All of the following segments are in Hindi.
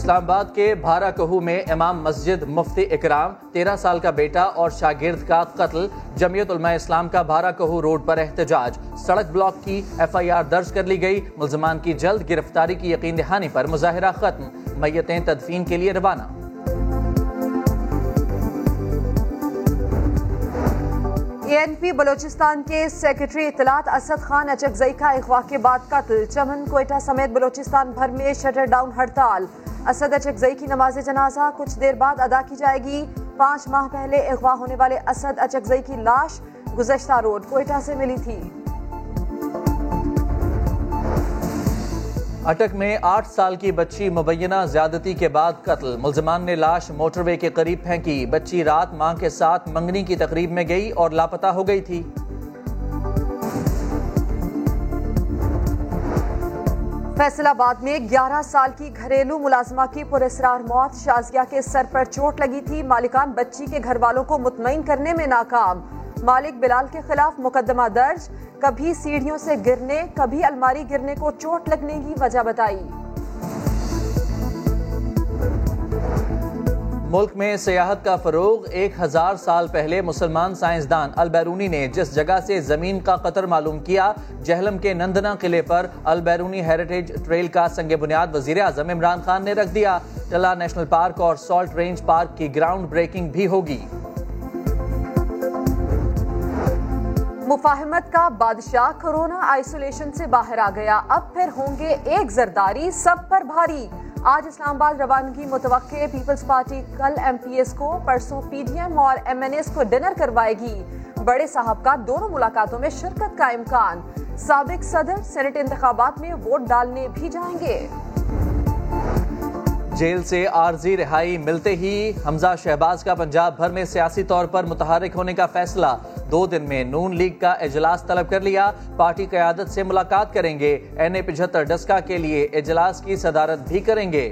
इस्लामाबाद के भारा कहू में इमाम मस्जिद मुफ्ती इकराम 13 साल का बेटा और शागिर्द का कत्ल। जमीयत उलमा इस्लाम का भारा कहू रोड पर एहतजाज। सड़क ब्लॉक की FIR दर्ज कर ली गई। मुल्जमान की जल्द गिरफ्तारी की यकीन दहानी पर मुजाहिरा खत्म। मैयतें तदफीन के लिए रवाना। ANP बलोचिस्तान के सेक्रेटरी इत्तलात असद खान अचकजई का अगवा के बाद कत्ल। चमन, कोयटा समेत बलोचिस्तान भर में शटर डाउन हड़ताल। असद अचकजई की नमाज जनाजा कुछ देर बाद अदा की जाएगी। 5 माह पहले अगवा होने वाले असद अचकजई की लाश गुज़श्ता रोड कोयटा से मिली थी। अटक में 8 साल की बच्ची मुबैना ज्यादती के बाद कत्ल। मुल्जमान ने लाश मोटरवे के करीब फेंकी। बच्ची रात मां के साथ मंगनी की तकरीब में गई और लापता हो गई थी। फैसलाबाद में 11 साल की घरेलू मुलाजमा की पुरअसरार मौत। शाजिया के सर पर चोट लगी थी। मालिकान बच्ची के घर वालों को मुतमईन करने में नाकाम। मालिक बिलाल के खिलाफ मुकदमा दर्ज। कभी सीढ़ियों से गिरने, कभी अलमारी गिरने को चोट लगने की वजह बताई। मुल्क में सियाहत का फरोग। 1000 साल पहले मुसलमान साइंसदान अल-बैरूनी ने जिस जगह से जमीन का कतर मालूम किया, जहलम के नंदना किले पर अल-बैरूनी हेरिटेज ट्रेल का संग बुनियाद वजीर आजम इमरान खान ने रख दिया। टला नेशनल पार्क और सॉल्ट रेंज पार्क की ग्राउंड ब्रेकिंग भी होगी। मुफाहमत का बादशाह कोरोना आइसोलेशन से बाहर आ गया। अब फिर होंगे एक जरदारी सब पर भारी। आज इस्लामाबाद रवानगी मुतवक्के। पीपल्स पार्टी कल MPS को, परसों PDM और MNS को डिनर करवाएगी। बड़े साहब का दोनों मुलाकातों में शिरकत का इम्कान। साबिक सदर सेनेट इंतखाबात में वोट डालने भी जाएंगे। जेल से आर्जी रिहाई मिलते ही हमजा शहबाज का पंजाब भर में सियासी तौर पर मुतहरिक होने का फैसला। 2 दिन में नून लीग का इजलास तलब कर लिया। पार्टी क़यादत से मुलाकात करेंगे। NA 75 डस्का के लिए इजलास की सदारत भी करेंगे।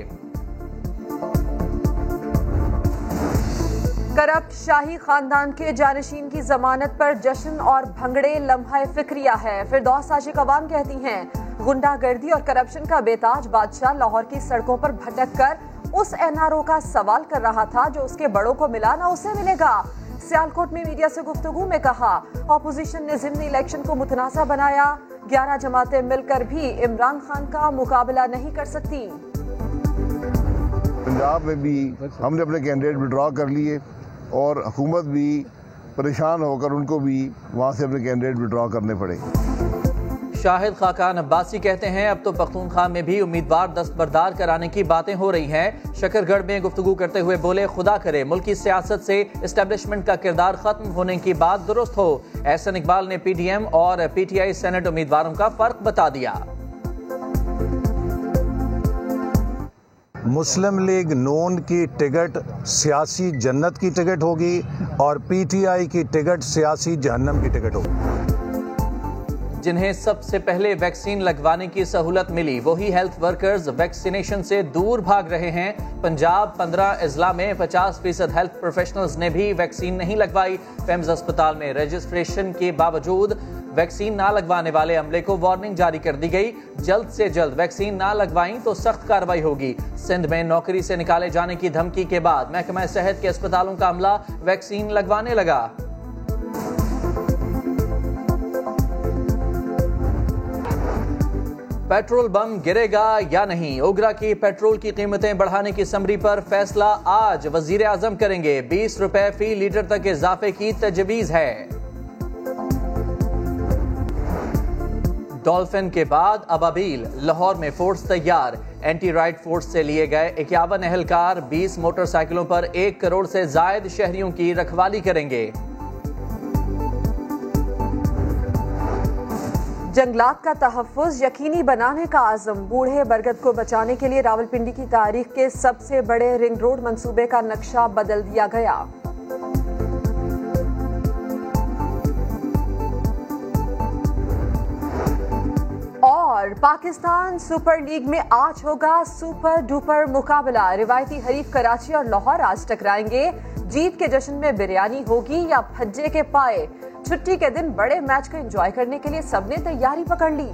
करप्ट शाही खानदान के जानशीन की जमानत पर जश्न और भंगड़े लम्हा फिक्रिया है। फिरदौस आशिक अवाम कहती हैं, गुंडागर्दी और करप्शन का बेताज बादशाह लाहौर की सड़कों पर भटक कर उस NRO का सवाल कर रहा था जो उसके बड़ों को मिला ना उसे मिलेगा। सियालकोट में मीडिया से गुफ्तगू में कहा, ऑपोजिशन ने ज़िमनी इलेक्शन को मुतनाज़ा बनाया। 11 जमातें मिलकर भी इमरान खान का मुकाबला नहीं कर सकती। पंजाब में भी हमने अपने कैंडिडेट विड्रॉ कर लिए और हुकूमत भी परेशान होकर उनको भी वहाँ से अपने कैंडिडेट विड्रॉ करने पड़े। शाहिद खाकान अब्बासी कहते हैं, अब तो पख्तूनख्वा में भी उम्मीदवार दस्तबरदार कराने की बातें हो रही हैं। शकरगढ़ में गुफ्तगू करते हुए बोले, खुदा करे मुल्की सियासत से एस्टेब्लिशमेंट का किरदार खत्म होने की बात दुरुस्त हो। एहसन इकबाल ने PDM और PTI सेनेट उम्मीदवारों का फर्क बता दिया। मुस्लिम लीग नून की टिकट सियासी जन्नत की टिकट होगी और PTI की टिकट सियासी जहन्नम की टिकट होगी। जिन्हें सबसे पहले वैक्सीन लगवाने की सहूलत मिली, वही हेल्थ वर्कर्स वैक्सीनेशन से दूर भाग रहे हैं। पंजाब 15 अजला में 50% हेल्थ प्रोफेशनल्स ने भी वैक्सीन नहीं लगवाई। फेम्स अस्पताल में रजिस्ट्रेशन के बावजूद वैक्सीन ना लगवाने वाले अमले को वार्निंग जारी कर दी गई। जल्द से जल्द वैक्सीन ना लगवाई तो सख्त कार्रवाई होगी। सिंध में नौकरी से निकाले जाने की धमकी के बाद महकमा सेहत के अस्पतालों का अमला वैक्सीन लगवाने लगा। पेट्रोल बम गिरेगा या नहीं? ओगरा की पेट्रोल की कीमतें बढ़ाने की समरी पर फैसला आज वजीर आजम करेंगे। 20 रुपए फी लीटर तक इजाफे की तजवीज है। डॉल्फिन के बाद अबाबील, लाहौर में फोर्स तैयार। एंटी राइट फोर्स से लिए गए 51 एहलकार 20 मोटरसाइकिलों पर 1 करोड़ से जायद शहरियों की रखवाली करेंगे। जंगलात का तहफ़्फ़ुज़ यकीनी बनाने का आज़म। बूढ़े बरगद को बचाने के लिए रावलपिंडी की तारीख के सबसे बड़े रिंग रोड मंसूबे का नक्शा बदल दिया गया। और पाकिस्तान सुपर लीग में आज होगा सुपर डुपर मुकाबला। रिवायती हरीफ कराची और लाहौर आज टकराएंगे। जीत के जश्न में बिरयानी होगी या फज्जे के पाए? छुट्टी के दिन बड़े मैच को एंजॉय करने के लिए सबने तैयारी पकड़ ली।